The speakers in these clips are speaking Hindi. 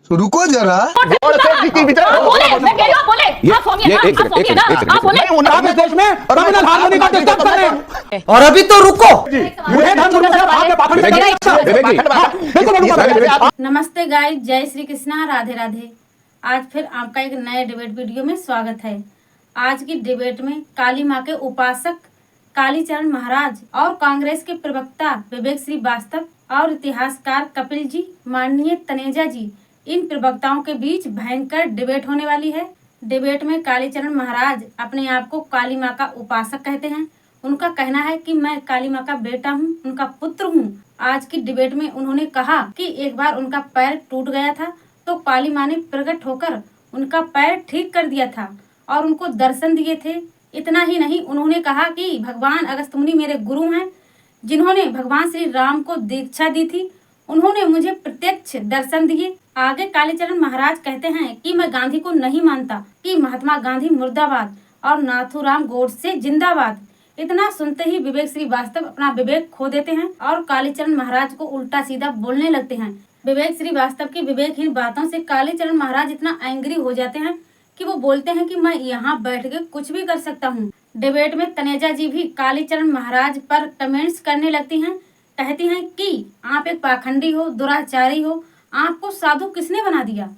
रुको जरा, और अभी तो रुको। नमस्ते गाइस, जय श्री कृष्णा, राधे राधे। आज फिर आपका एक नए डिबेट वीडियो में स्वागत है। आज की डिबेट में काली मां के उपासक कालीचरण महाराज और कांग्रेस के प्रवक्ता विवेक श्रीवास्तव और इतिहासकार कपिल जी, माननीय तनेजा जी, इन प्रवक्ताओं के बीच भयंकर डिबेट होने वाली है। डिबेट में कालीचरण महाराज अपने आप को काली मां का उपासक कहते हैं। उनका कहना है कि मैं काली मां का बेटा हूं, उनका पुत्र हूं। आज की डिबेट में उन्होंने कहा कि एक बार उनका पैर टूट गया था तो काली मां ने प्रकट होकर उनका पैर ठीक कर दिया था और उनको दर्शन दिए थे। इतना ही नहीं, उन्होंने कहा कि भगवान अगस्त्य मुनि मेरे गुरु हैं, जिन्होंने भगवान श्री राम को दीक्षा दी थी। उन्होंने मुझे प्रत्यक्ष दर्शन दिए। आगे कालीचरण महाराज कहते हैं कि मैं गांधी को नहीं मानता, कि महात्मा गांधी मुर्दाबाद और नाथूराम गोडसे जिंदाबाद। इतना सुनते ही विवेक श्रीवास्तव अपना विवेक खो देते हैं और कालीचरण महाराज को उल्टा सीधा बोलने लगते हैं। विवेक श्रीवास्तव की विवेकहीन बातों से कालीचरण महाराज इतना एंग्री हो जाते हैं कि वो बोलते हैं कि मैं यहाँ बैठ के कुछ भी कर सकता हूँ। डिबेट में तनेजा जी भी कालीचरण महाराज पर कमेंट्स करने लगती हैं। कहती हैं कि आप एक पाखंडी हो, दुराचारी हो, आपको साधु किसने बना दिया।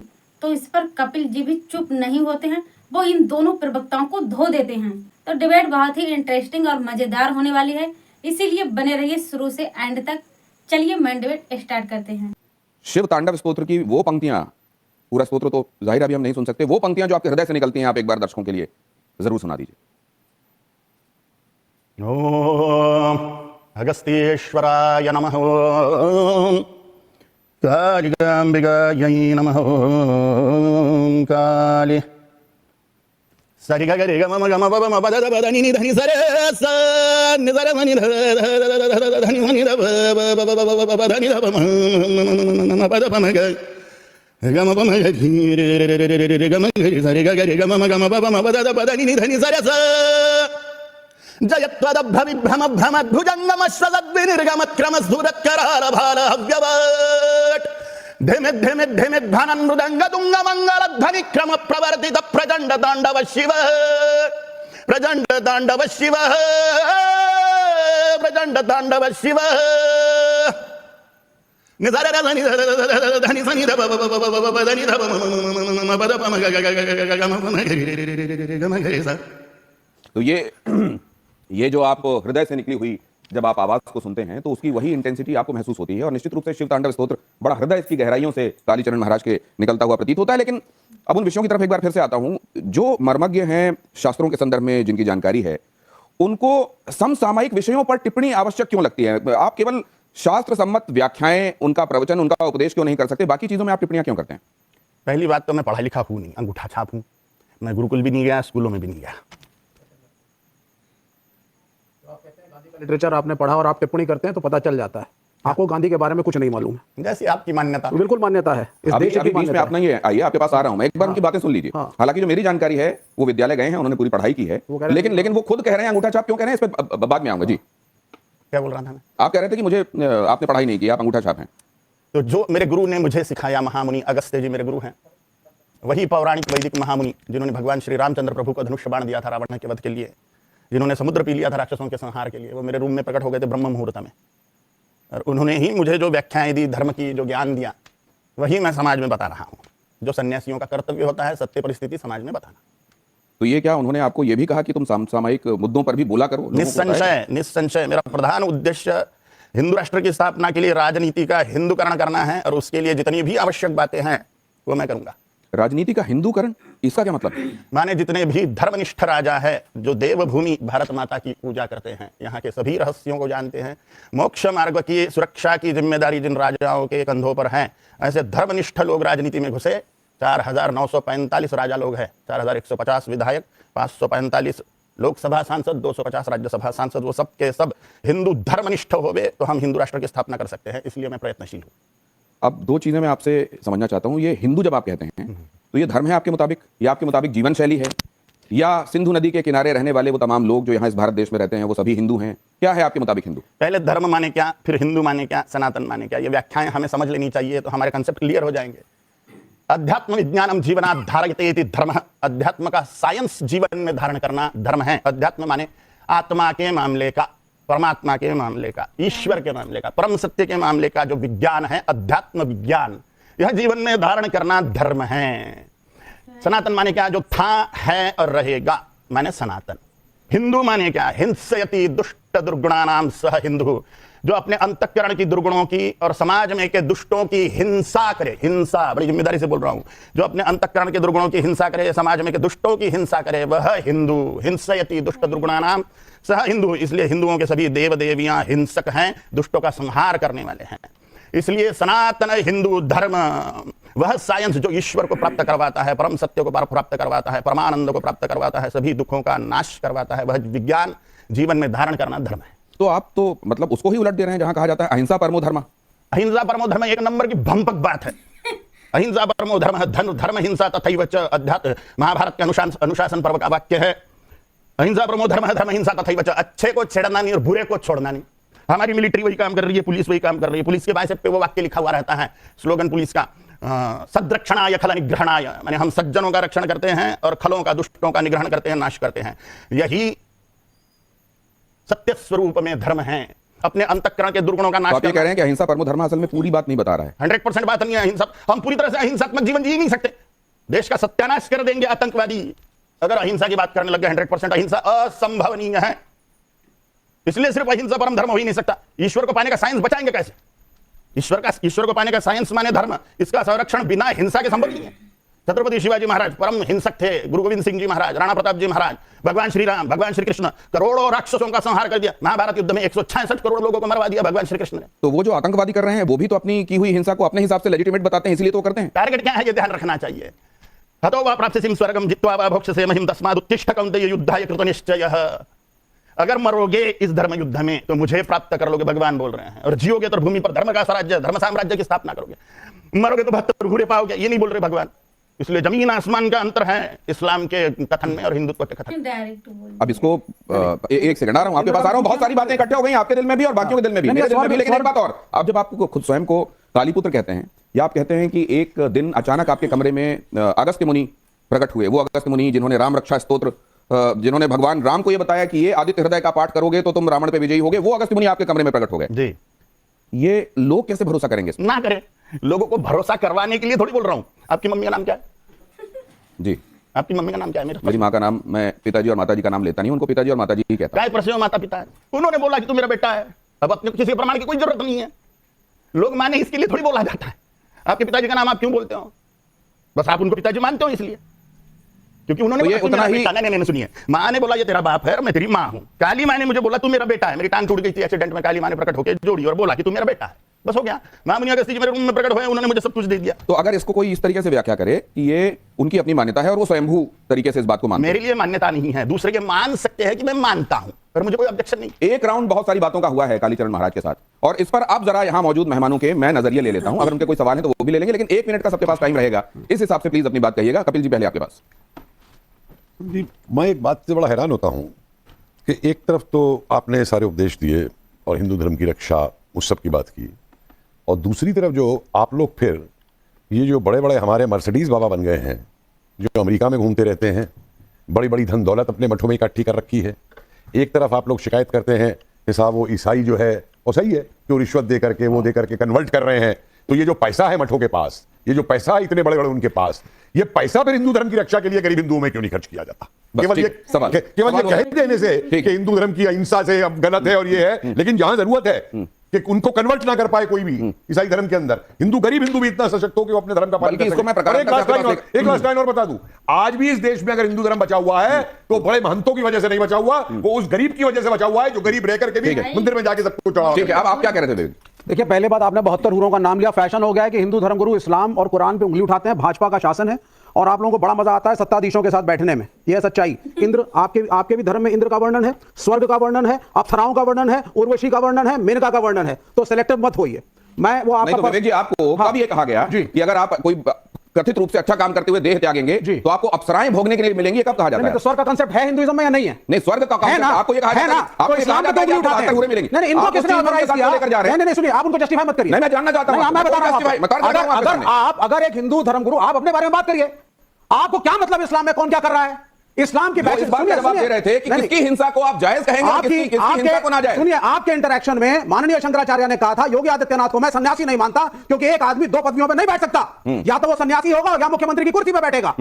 तो इस पर कपिल जी भी चुप नहीं होते हैं, वो इन दोनों प्रवक्ताओं को धो देते हैं। तो डिबेट बहुत ही इंटरेस्टिंग और मजेदार होने वाली है, इसीलिए बने रहिए शुरू से एंड तक। चलिए मेन डिबेट स्टार्ट करते हैं। शिव तांडव स्तोत्र की वो पंक्तियां, पूरा स्तोत्र तो जाहिर अभी हम नहीं सुन सकते, वो पंक्तियां जो आपके हृदय से निकलती हैं, आप एक बार दर्शकों के लिए जरूर सुना दीजिए। ओम अगस्त्येश्वराय नमः, ओम कालिकाम्बिकायै नमः, ओम काली सरि ग रे ग म ग म ब म ब द ब द नि नि ध नि स रे स नि ज र म नि ध ध नि म नि ध ब ब ब ब ब ब ब ध नि ध ब म म ब द ब म ग ग म ब म ग रि रे रे रे रे रे रे ग म ग रि स रे ग ग रे ग म ग म ब ब म ब द द ब द नि नि ध नि स रे स जयत्वदभ्रम भ्रम भुजंगम सद्विनिर्गमक्रम सुरत्कराल भाल हव्यवट धिमित धिमित धिमित धनन मृदंग दुंग मंगल ध्वनि क्रम प्रवर्तित प्रचंड तांडव शिव, प्रचंड तांडव शिव, प्रचंड तांडव शिव। तो ये जो आप हृदय से निकली हुई जब आप आवाज को सुनते हैं तो उसकी वही इंटेंसिटी आपको महसूस होती है और निश्चित रूप से शिव तांडव स्तोत्र बड़ा हृदय की गहराइयों से कालीचरण महाराज के निकलता हुआ प्रतीत होता है। लेकिन अब उन विषयों की तरफ एक बार फिर से आता हूं। जो मर्मज्ञ हैं शास्त्रों के संदर्भ में, जिनकी जानकारी है, उनको समसामयिक विषयों पर टिप्पणी आवश्यक क्यों लगती है? आप केवल शास्त्र सम्मत व्याख्याएं, उनका प्रवचन, उनका उपदेश क्यों नहीं कर सकते? बाकी चीजों में आप टिप्पणियां क्यों करते हैं? पहली बात तो मैं पढ़ा लिखा हूं नहीं, अंगूठा छाप हूं। मैं गुरुकुल भी नहीं गया, स्कूलों में भी नहीं गया। लिटरेचर आपने पढ़ा और आप टिप्पणी करते हैं तो पता चल जाता है आपको गांधी के बारे में कुछ नहीं मालूम है। जैसी आपकी मान्यता। तो बिल्कुल मान्यता है, इस अभी देश की बीच में मान्यता आप नहीं आइए, आपके पास आ रहा हूं मैं, एक बार उनकी बातें सुन लीजिए। हालांकि जो मेरी जानकारी है, वो विद्यालय गए हैं, उन्होंने पूरी पढ़ाई की है, लेकिन वो खुद कह रहे हैं अंगूठा छाप क्यों कह रहे हैं, इस पर बाद में आऊंगा। जी क्या बोल रहा था मैं? आप कह रहे थे कि मुझे आपने पढ़ाई नहीं की, आप अंगूठा छाप हैं। तो जो मेरे गुरु ने मुझे सिखाया, महामुनि अगस्त्य जी मेरे गुरु हैं, वही पौराणिक वैदिक महामुनि जिन्होंने भगवान श्री रामचंद्र प्रभु को धनुष बाण दिया था रावण के वध के लिए, जिन्होंने समुद्र पी लिया था राक्षसों के संहार के लिए, वो मेरे रूम में प्रकट हो गए थे ब्रह्म मुहूर्त में। और उन्होंने ही मुझे जो व्याख्याएं दी, धर्म की जो ज्ञान दिया, वही मैं समाज में बता रहा हूँ। जो सन्यासियों का कर्तव्य होता है, सत्य परिस्थिति समाज में बताना। तो ये क्या उन्होंने आपको ये भी कहा कि तुम सामायिक मुद्दों पर भी बोला करो? निस्संशय, निस्संशय मेरा प्रधान उद्देश्य हिंदू राष्ट्र की स्थापना के लिए राजनीति का हिंदूकरण करना है, और उसके लिए जितनी भी आवश्यक बातें हैं वो मैं करूंगा। राजनीति का हिंदूकरण, इसका क्या मतलब? माने जितने भी धर्मनिष्ठ राजा है, जो देवभूमि भारत माता की पूजा करते हैं, यहाँ के सभी रहस्यों को जानते हैं, मोक्ष मार्ग की सुरक्षा की जिम्मेदारी जिन राजाओं के कंधों पर है, ऐसे धर्मनिष्ठ लोग राजनीति में घुसे। 4945 राजा लोग हैं, 4150 विधायक, 545 लोकसभा सांसद, 250 राज्यसभा सांसद, वो सब के सब हिंदू धर्मनिष्ठ होवे तो हम हिंदू राष्ट्र की स्थापना कर सकते हैं। इसलिए मैं प्रयत्नशील हूँ। अब दो चीजें मैं आपसे समझना चाहता हूं। ये हिंदू जब आप कहते हैं तो ये धर्म है आपके मुताबिक, या आपके मुताबिक जीवन शैली है, या सिंधु नदी के किनारे रहने वाले वो तमाम लोग जो यहाँ इस भारत देश में रहते हैं वो सभी हिंदू हैं? क्या है आपके मुताबिक हिंदू? पहले धर्म माने क्या, फिर हिंदू माने क्या, सनातन माने क्या, ये व्याख्याएं हमें समझ लेनी चाहिए, तो हमारे कंसेप्ट क्लियर हो जाएंगे। अध्यात्म विज्ञानम जीवनात् धारयते इति धर्म। अध्यात्म का साइंस जीवन में धारण करना धर्म है। अध्यात्म माने आत्मा के मामले का, परमात्मा के मामले का, ईश्वर के मामले का, परम सत्य के मामले का जो विज्ञान है, अध्यात्म विज्ञान, यह जीवन में धारण करना धर्म है। सनातन माने क्या, जो था, है और रहेगा, माने सनातन। हिंदू माने क्या, हिंसयति दुष्ट दुर्गुणानाम सह हिंदू, जो अपने अंतःकरण की दुर्गुणों की और समाज में के दुष्टों की हिंसा करे। हिंसा, बड़ी जिम्मेदारी से बोल रहा हूं, जो अपने अंतःकरण के दुर्गुणों की हिंसा करे, समाज में के दुष्टों की हिंसा करे, वह हिंदू। हिंसयति दुष्ट दुर्गुणानाम सह हिंदू, इसलिए हिंदुओं के सभी देव देवियां हिंसक हैं, दुष्टों का संहार करने वाले हैं। इसलिए सनातन हिंदू धर्म वह साइंस जो ईश्वर को प्राप्त करवाता है, परम सत्य को प्राप्त करवाता है, परमानंद को प्राप्त करवाता है, सभी दुखों का नाश करवाता है, वह विज्ञान जीवन में धारण करना धर्म है। तो आप तो मतलब उसको ही उलट दे रहे हैं जहां कहा जाता है अहिंसा परमो धर्म। अहिंसा परमो धर्म एक नंबर की भंपक बात है। अहिंसा परमो धर्म, धर्म हिंसा तथैव च, अध्यात्म महाभारत के अनुशासन पर्व का वाक्य है। अहिंसा परमो धर्म, धर्म हिंसा तथैव च, अच्छे को छेड़ना नहीं और बुरे को छोड़ना नहीं। हमारी मिलिट्री वही काम कर रही है, पुलिस वही काम कर रही है। पुलिस के बाइसेप पे वो वाक्य लिखा हुआ रहता है, स्लोगन पुलिस का, सद्रक्षणाय खल निग्रहणाय, माने हम सज्जनों का रक्षण करते हैं और खलों का, दुष्टों का निग्रहण करते हैं, नाश करते हैं। यही सत्य स्वरूप में धर्म है, अपने अंतःकरण के दुर्गुणों का नाश। आप ये कह रहे हैं कि अहिंसा परमो धर्म असल में पूरी बात नहीं बता रहा है। 100% बात नहीं है अहिंसा। हम पूरी तरह से अहिंसात्मक जीवन जी नहीं सकते, देश का सत्यानाश कर देंगे आतंकवादी अगर अहिंसा की बात करने लगे। 100% अहिंसा असंभवनीय है, इसलिए सिर्फ अहिंसा परम धर्म हो ही नहीं सकता। ईश्वर को पाने का साइंस बचाएंगे कैसे? ईश्वर को पाने का साइंस माने धर्म, इसका संरक्षण बिना हिंसा के संभव नहीं है। छत्रपति शिवाजी महाराज परम हिंसक थे, गुरु गोविंद सिंह जी महाराज, राणा प्रताप जी महाराज, भगवान श्री राम, भगवान श्री कृष्ण, करोड़ों राक्षसों का संहार कर दिया। महाभारत युद्ध में 166 करोड़ लोगों को मरवा दिया भगवान श्री कृष्ण ने। तो वो जो आतंकवादी कर रहे हैं वो भी तो अपनी की हुई हिंसा को अपने हिसाब से लेजिटिमेट बताते हैं, इसलिए तो करते हैं। टारगेट क्या है ये ध्यान रखना चाहिए। हतो वा प्राप्स्यसिं स्वर्गं जित्वा वा भोक्ष्यसे महिं तस्माद् उत्तिष्ठ कौन्तेय युद्धाय कृतनिश्चयः। अगर मरोगे इस धर्म युद्ध में तो मुझे प्राप्त कर लोगे, भगवान बोल रहे हैं, और जियोगे तो भूमि पर धर्म का स्वराज्य, धर्म साम्राज्य की स्थापना करोगे। मरोगे तो 72 घूरे पाओगे, ये नहीं बोल रहे भगवान। इसलिए जमीन आसमान का अंतर है इस्लाम के कथन में और हिंदुत्व के कथन में। अब इसको एक सेकंड आ रहा हूं, आपके पास आ रहा हूं। बहुत सारी बातें इकट्ठे हो गई आपके दिल में भी और बाकियों के दिल में भी, मेरे दिल में भी। लेकिन एक बात और, आप जब आपको खुद स्वयं को कालीपुत्र कहते हैं, या आप कहते हैं कि एक दिन अचानक आपके कमरे में अगस्त्य मुनि प्रकट हुए, वो अगस्त्य मुनि जिन्होंने राम रक्षा स्तोत्र, जिन्होंने भगवान राम को यह बताया कि ये आदित्य हृदय का पाठ करोगे तो तुम रावण पे विजयी होगे, वो अगस्त्य मुनि आपके कमरे में प्रकट हो गए जी। ये लोग कैसे भरोसा करेंगे? ना करें, लोगों को भरोसा करवाने के लिए थोड़ी बोल रहा हूं। आपकी मम्मी का नाम क्या है जी? आपकी मम्मी का नाम क्या है? मेरी माँ का नाम, मैं पिताजी और माताजी का नाम लेता नहीं, उनको पिताजी और माताजी ही कहता। काय प्रश्न माता पिता है, उन्होंने बोला कि तू मेरा बेटा है, अब अपने किसी प्रमाण की कोई जरूरत नहीं है। लोग माने इसके लिए थोड़ी बोला जाता है। आपके पिताजी का नाम आप क्यों बोलते हो? बस आप उनको पिताजी मानते हो इसलिए, क्योंकि उन्होंने तो ये उतना ही। नहीं सुनिए, माँ ने बोला ये तेरा बाप है और मैं तेरी माँ हूं। काली माँ ने मुझे बोला तू मेरा बेटा है, मेरी टांग टूट गई थी एक्सीडेंट में, काली माँ ने प्रकट होकर जोड़ी और बोला कि तू मेरा बेटा है, बस हो गया। माँ मुनि अगस्त्य जी मेरे रूम में प्रकट हुए, उन्होंने मुझे सब कुछ दे दिया। तो अगर इसको कोई इस तरीके से व्याख्या करे कि ये उनकी अपनी मान्यता है और वो स्वयंभू तरीके से इस बात को मानते हैं, मेरे लिए मान्यता नहीं है, दूसरे के मान सकते हैं कि मैं मानता हूं, पर मुझे कोई ऑब्जेक्शन नहीं। एक राउंड बहुत सारी बातों का हुआ है कालीचरण महाराज के साथ, और इस पर आप जरा यहां मौजूद मेहमानों के मैं नजरिए ले लेता हूं, अगर उनके कोई सवाल है तो वो भी ले लेंगे, लेकिन 1 मिनट का सबके पास टाइम रहेगा, इस हिसाब से प्लीज अपनी बात कहिएगा। कपिल जी पहले आपके पास। जी, मैं एक बात से बड़ा हैरान होता हूं कि एक तरफ तो आपने सारे उपदेश दिए और हिंदू धर्म की रक्षा उस सब की बात की, और दूसरी तरफ जो आप लोग फिर ये जो बड़े बड़े हमारे मर्सिडीज बाबा बन गए हैं, जो अमेरिका में घूमते रहते हैं, बड़ी बड़ी धन दौलत अपने मठों में इकट्ठी कर रखी है। एक तरफ आप लोग शिकायत करते हैं कि साहब वो ईसाई जो है, और सही है कि वो रिश्वत दे करके वो दे करके कन्वर्ट कर रहे हैं, तो ये जो पैसा है मठों के पास, ये जो पैसा है इतने बड़े बड़े उनके पास, ये पैसा फिर हिंदू धर्म की रक्षा के लिए गरीब हिंदुओं में क्यों नहीं खर्च किया जाता? केवल ये कह देने से कि हिंदू धर्म की अहिंसा से अब गलत है और ये है, लेकिन जहां जरूरत है कि उनको कन्वर्ट ना कर पाए कोई भी ईसाई धर्म के अंदर, गरीब हिंदू भी इतना सशक्त हो कि वो अपने धर्म का पालन कर सके। एक लास्ट लाइन और बता दूं, आज भी इस देश में अगर हिंदू धर्म बचा हुआ है तो बड़े महंतों की वजह से नहीं बचा हुआ, वो उस गरीब की वजह से बचा हुआ है जो गरीब रह करके भी मंदिर में जाके सब कुछ चढ़ा। ठीक है, अब आप क्या कह रहे थे? देखिए, पहले बात, आपने 72 हुरों का नाम लिया। फैशन हो गया है कि हिंदू धर्मगुरु इस्लाम और कुरान पे उंगली उठाते हैं। भाजपा का शासन है और आप लोगों को बड़ा मजा आता है सत्ताधीशों के साथ बैठने में, यह सच्चाई। इंद्र, आपके भी धर्म में इंद्र का वर्णन है, स्वर्ग का वर्णन है, अप्सराओं का वर्णन है, उर्वशी का वर्णन है, मेनका का वर्णन है, तो सिलेक्टिव मत होइए। मैं वो आपको आपको कब ये कहा गया कि अगर आप कोई कथित रूप से अच्छा काम करते हुए देह त्यागेंगे जी। तो आपको अप्सराएं भोगने के लिए मिलेंगी, कब कहा जाता नहीं, है? तो स्वर्ग का कांसेप्ट है हिंदुइज्म में या नहीं है? नहीं, स्वर्ग का है कांसेप्ट ना, आपको ये कहा है जाता ना, है, आपको तो ये कहा इस्लाम का जाता है तो कि आपको उठाते बहत्तर हैं। हुए मिलेंगे। नहीं, इनको आप किसने उस चीज ऑथराइज को किया? लेकर जा रहे हैं। नहीं, सुनिए, आप उनको जस्टिफाई मत करिए। नहीं, मैं जानना चाहता हूं। नहीं, मैं बता रहा हूं justify- मैं कर रहा हूं आपके सामने। अगर एक हिंदू धर्मगुरु, आप अपने बारे में बात करिए, आपको क्या मतलब इस्लाम में कौन क्या कर रहा है? इस्लाम की वो इस बात का जवाब दे रहे थे कि किसकी हिंसा को आप जायज कहेंगे और किसकी हिंसा को ना जायज। सुनिए, आपके इंटरेक्शन में माननीय शंकराचार्य ने कहा था योगी आदित्यनाथ को मैं सन्यासी नहीं मानता, क्योंकि एक आदमी दो पदवियों पर नहीं बैठ सकता, या तो वो सन्यासी होगा या मुख्यमंत्री की कुर्सी पर बैठेगा।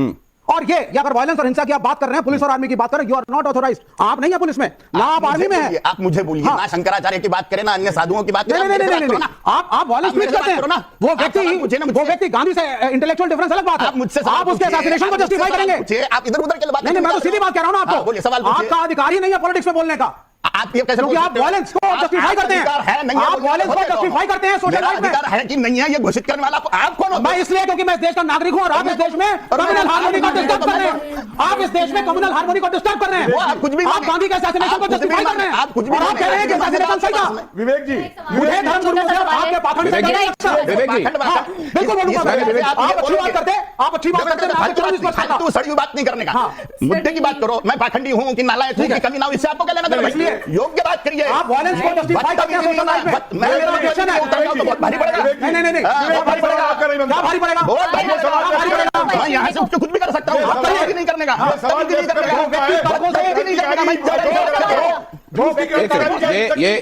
और ये अगर वायलेंस और हिंसा की आप बात कर रहे हैं, पुलिस और आर्मी की बात कर रहे हैं, यू आर नॉट ऑथोराइज्ड। आप नहीं है पुलिस में, ना आप आर्मी में है। आप मुझे बोलिए हाँ। ना, शंकराचार्य की बात करें ना, अन्य साधुओं की बात करें। नहीं, आप वायलेंस प्लीज करते हैं। वो व्यक्ति गांधी से इंटेलेक्चुअल डिफरेंस अलग बात है। आप मुझसे आप उसके असैसिनेशन को जस्टिफाई करेंगे? आप इधर उधर के बात नहीं, मैं तो सीधी बात कह रहा हूं ना आपको। बोलिए, सवाल पूछिए। आपका अधिकार ही नहीं है पॉलिटिक्स में बोलने का, आप ये कैसे क्योंकि आप वायलेंस को जस्टिफाई करते हैं। आप वायलेंस को जस्टिफाई करते हैं सोशल लाइफ में। अधिकार है कि नहीं है ये घोषित करने वाला आप कौन हो? मैं इसलिए क्योंकि मैं इस देश का नागरिक हूं और आप इस देश में कम्युनल हार्मोनी को डिस्टर्ब कर रहे हैं। आप इस देश में कम्युनल हार्मोनी को डिस्टर्ब कर रहे हैं। आप कुछ भी आप गांधी के असैसिनेशन को जस्टिफाई कर रहे हैं। आप कुछ भी और आप कह रहे हैं कि असैसिनेशन सही था। विवेक जी, मुझे धर्मगुरु से आपके पाखंड से विवेक जी, विवेक जी, हाँ, बिल्कुल बोलूंगा मैं। आप अच्छी बात करते, आप अच्छी बात करते, मैं आपको 24 वर्ष फालतू सड़ी बात नहीं करने का। हाँ। मुद्दे की बात करो। मैं पाखंडी हूं कि नालायक हूं कि कमी ना हो, इससे आपको क्या लेना देना? इसलिए योग्य बात करिए। आप वायलेंस को जस्टिफाई करते हैं सोशल लाइफ में। मेरा ऑब्जेक्शन है। बहुत भारी पड़ेगा। नहीं, क्या भारी पड़ेगा? क्या भारी पड़ेगा? बहुत भारी क्या भारी पड़ेगा? मैं यहाँ से उठ के कुछ भी कर सकता हूँ। आप कभी नहीं करने का, सवाल कभी नहीं करने का, तर्कों से कभी नहीं करने का। मैं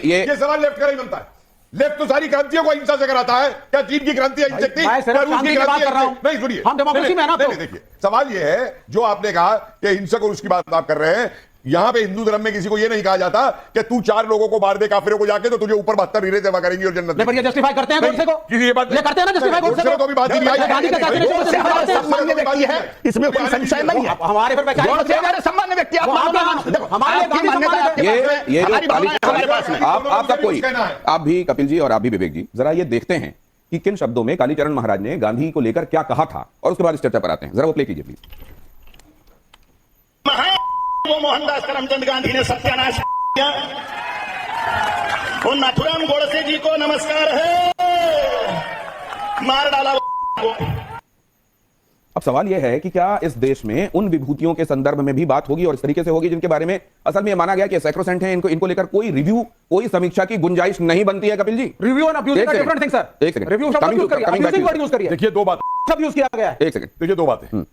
ये सवाल लेफ्ट का नहीं बनता है। लेफ्ट तो सारी क्रांतियों को अहिंसा से कराता है। क्या चीन की क्रांति अहिंसक थी? मैं सिर्फ क्या रूस शांति की की बात क्रांति कर रहा हूं। अहिंसक? नहीं, सुनिए, हम डेमोक्रेसी में है ना, तो। नहीं, देखिए, सवाल ये है जो आपने कहा कि हिंसक और उसकी बात आप कर रहे हैं। यहां पे हिंदू धर्म में किसी को यह नहीं कहा जाता कि तू 4 लोगों को मार दे काफिरों को जाके तो तुझे ऊपर 72 हीरे सेवा करेंगी और जन्नत नहीं, पर ये जस्टिफाई करते हैं गोडसे को। किसी ये बात ये करते हैं ना जस्टिफाई गोडसे को। तो भी बात ही नहीं आई। गांधी के assassination को justify करते हैं। सम्मान्य व्यक्ति है, इसमें कोई संशय नहीं है। हमारे पर गोडसे हमारे सम्मान्य व्यक्ति, आप मानो ना मानो, देखो, हमारे आपकी गांधी मान्यता सम्मान्य आपके ये पास है, ये जो हमारी भावनाएं हमारे पास में। आप सब कोई, आप भी कपिल जी और आप भी विवेक जी, जरा ये देखते हैं कि किन शब्दों में कालीचरण महाराज ने गांधी को लेकर क्या कहा था और उसके बाद इस चर्चा पर आते हैं। जरा वो प्ले कीजिए प्लीज। वो मोहनदास करमचंद गांधी ने सत्यानाश किया। वो नाथुराम गोडसे जी को नमस्कार है, मार डाला वो। अब सवाल यह है कि क्या इस देश में उन विभूतियों के संदर्भ में भी बात होगी और इस तरीके से होगी जिनके बारे में असल में माना गया कि सैक्रोसेंट है, इनको लेकर कोई रिव्यू, कोई समीक्षा की गुंजाइश नहीं बनती है? Kapil ji, review and abuse का डिफरेंट थिंग सर। एक सेकंड, रिव्यू शब्द यूज करिए, अब्यूजिंग वर्ड यूज करिए। देखिए, दो बात शब्द यूज किया गया है। एक सेकंड, देखिए, दो बातें।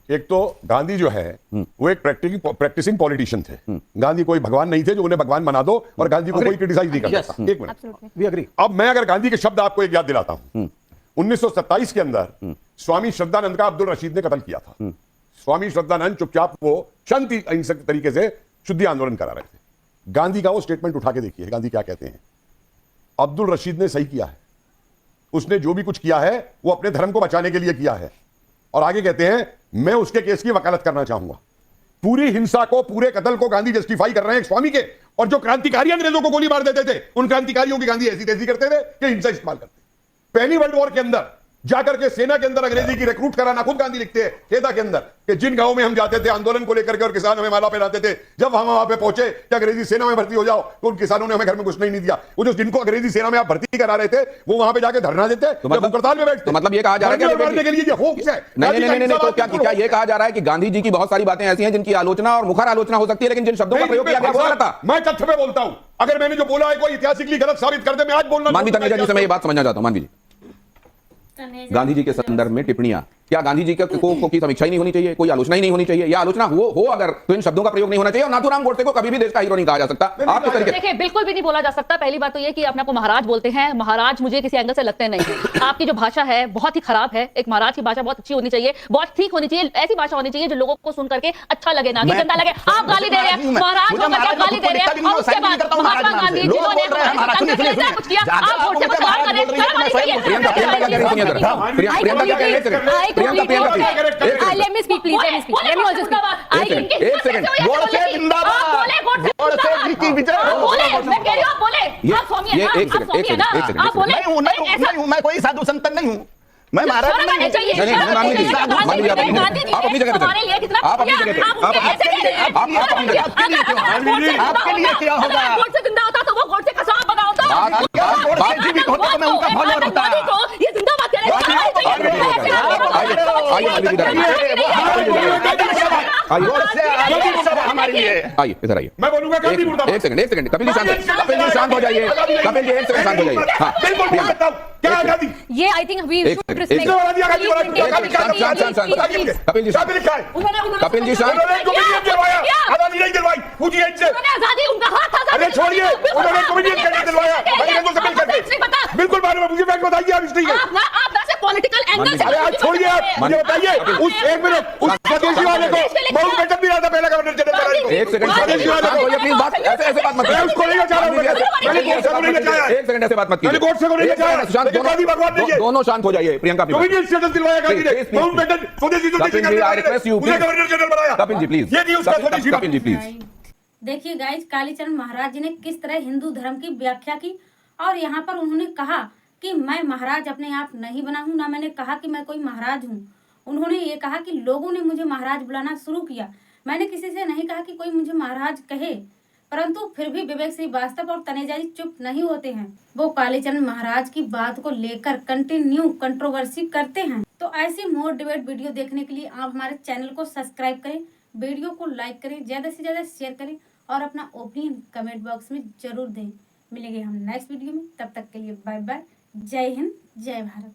एक तो गांधी जो है वो एक प्रैक्टिसिंग पॉलिटिशियन थे। गांधी कोई भगवान नहीं थे जो उन्हें भगवान बना दो और गांधी को कोई क्रिटिसाइज नहीं करता था। एक मिनट, वी एग्री। अब मैं अगर गांधी के शब्द आपको एक याद दिलाता हूं। 1927 के अंदर स्वामी श्रद्धानंद का अब्दुल रशीद ने कत्ल किया था। स्वामी श्रद्धानंद चुपचाप वो शांति अहिंसक तरीके से शुद्धि आंदोलन करा रहे थे। गांधी का वो स्टेटमेंट उठा के देखिए, गांधी क्या कहते हैं। अब्दुल रशीद ने सही किया है, उसने जो भी कुछ किया है वो अपने धर्म को बचाने के लिए किया है। और आगे कहते हैं, मैं उसके केस की वकालत करना चाहूंगा। पूरी हिंसा को, पूरे कत्ल को गांधी जस्टिफाई कर रहे हैं एक स्वामी के। और जो क्रांतिकारी अंग्रेजों को गोली मार देते थे, उन क्रांतिकारियों की गांधी ऐसी तैसी करते थे कि हिंसा इस्तेमाल करते। पहली वर्ल्ड वॉर के अंदर जाकर के सेना के अंदर अंग्रेजी की रिक्रूट कराना, खुद गांधी लिखते हैं खेदा के अंदर कि जिन गांवों में हम जाते थे आंदोलन को लेकर के और किसान हमें माला पहनाते थे, जब हम वहां पे पहुंचे कि अंग्रेजी सेना में भर्ती हो जाओ तो उन किसानों ने हमें घर में घुसने ही नहीं दिया। वो जो जिनको अंग्रेजी सेना में आप भर्ती करा रहे थे वो वहां पे जाके धरना देते, तो मतलब हड़ताल में बैठते। तो मतलब ये कहा जा रहा है कि मारने के लिए ये होप्स है। नहीं, तो क्या ये कहा जा रहा है कि गांधी जी की बहुत सारी बातें ऐसी हैं जिनकी आलोचना और मुखर आलोचना हो सकती है, लेकिन जिन शब्दों का प्रयोग किया गया वो गलत था? मैं तथ्य पे बोलता हूं। अगर मैंने जो बोला है कोई ऐतिहासिकली गलत साबित कर दे, मैं आज बोलना मानवी तनेजा जी से मैं ये बात समझना चाहता हूं। मानवी जी, गांधी जी के संदर्भ में टिप्पणियां, क्या गांधी जी को की समीक्षा ही नहीं होनी चाहिए, कोई आलोचना ही नहीं होनी चाहिए, या आलोचना हो अगर तो इन शब्दों का प्रयोग नहीं होना चाहिए? और नाथुराम गोडसे को कभी भी देश का हीरो नहीं कहा जा सकता। आपके तरीके देखिए, बिल्कुल भी नहीं बोला जा सकता। पहली बात तो ये कि अपने को महाराज बोलते हैं। महाराज मुझे किसी एंगल से लगते नहीं। आपकी जो भाषा है बहुत ही खराब है। एक महाराज की भाषा बहुत अच्छी होनी चाहिए, बहुत ठीक होनी चाहिए। ऐसी भाषा होनी चाहिए जो लोगों को सुन करके अच्छा लगे, ना कि गंदा लगे। आप गाली दे रहे हैं, महाराज को गाली दे रहे हैं, और उसके बाद महात्मा गांधी जिन्होंने कुछ किया, आप गोडसे पर सवाल कर रहे हैं। एक मैं कोई साधु संत नहीं हूँ, मैं महाराज आप अपनी जगह पे, आप अपनी जगह पे, आपके लिए क्या होगा? गोडसे जिंदा होता तो वो गोडसे का सांप बना होता। गोडसे जीवित होता तो मैं उनका फॉलोअर होता। ये जिंदाबाद करें। आइए मान लीजिए, हमारे लिए आइए इधर आइए। मैं बोलूंगा गांधी मुर्दाबाद। एक सेकंड कपिल जी शांत हो जाइए। कपिल जी एक सेकंड शांत हो जाइए। हाँ बिल्कुल बोल सकता हूँ। क्या है गांधी? ये आई थिंक वी एक शुड सेकंड, रिस्पेक्ट एक वाला दिया, गांधी वाला दिया, गांधी शांत, शांत, शांत, शांत। कपिल जी शांत, क्या लिखा है? कपिल जी शांत। उन्होंने कॉमेडियन दिलवाया, आजादी नहीं दिलवाई। पूछिए इनसे। आजादी उनका हाथ था। अरे छोड़िए, उन्होंने कॉमेडियन करके दिलवाया। मैंने हिंदू से मिल करके। बिल्कुल मालूम है मुझे, फैक्ट बताइए आप हिस्ट्री के। आप वैसे पॉलिटिकल एंगल से अरे आज छोड़िए आप, मुझे बताइए उस एक मिनट उस स्वदेशी वाले को माउंटबेटन भी रहा था पहला गवर्नर जनरल। एक सेकंड स्वदेशी वाले को प्लीज बात ऐसे बात मत मैं उसको नहीं बचा रहा हूं। मैंने गोडसे को नहीं बचाया। एक सेकंड ऐसे बात मत कीजिए। मैंने गोडसे को नहीं बचाया। लेकिन गांधी भगवान नहीं है। दोनों शांत हो जाइए। प्रियंका कॉमेडियन स्टेटस दिलवाया गांधी ने। Please, please, माउंटबेटन स्वदेशी Kapil ji, I request you, उसे please. गवर्नर जनरल बनाया। कपिल जी प्लीज। ये थी उसका स्वदेशी कपिल जी प्लीज। देखिए गाइज, कालीचरण महाराज जी ने किस तरह हिंदू धर्म की व्याख्या की और यहाँ पर उन्होंने कहा कि मैं महाराज अपने आप नहीं बना हूँ, ना मैंने कहा कि मैं कोई महाराज हूँ। उन्होंने ये कहा कि लोगों ने मुझे महाराज बुलाना शुरू किया, मैंने किसी से नहीं कहा कि कोई मुझे महाराज कहे। परंतु फिर भी विवेक श्रीवास्तव और तनेजा जी चुप नहीं होते हैं। वो कालीचरण महाराज की बात को लेकर कंटिन्यू कंट्रोवर्सी करते हैं। तो ऐसी मोर डिबेट वीडियो देखने के लिए आप हमारे चैनल को सब्सक्राइब करें, वीडियो को लाइक करें, ज़्यादा से ज़्यादा शेयर करें और अपना ओपिनियन कमेंट बॉक्स में जरूर दें। मिलेंगे हम नेक्स्ट वीडियो में, तब तक के लिए बाय बाय। जय हिंद, जय भारत।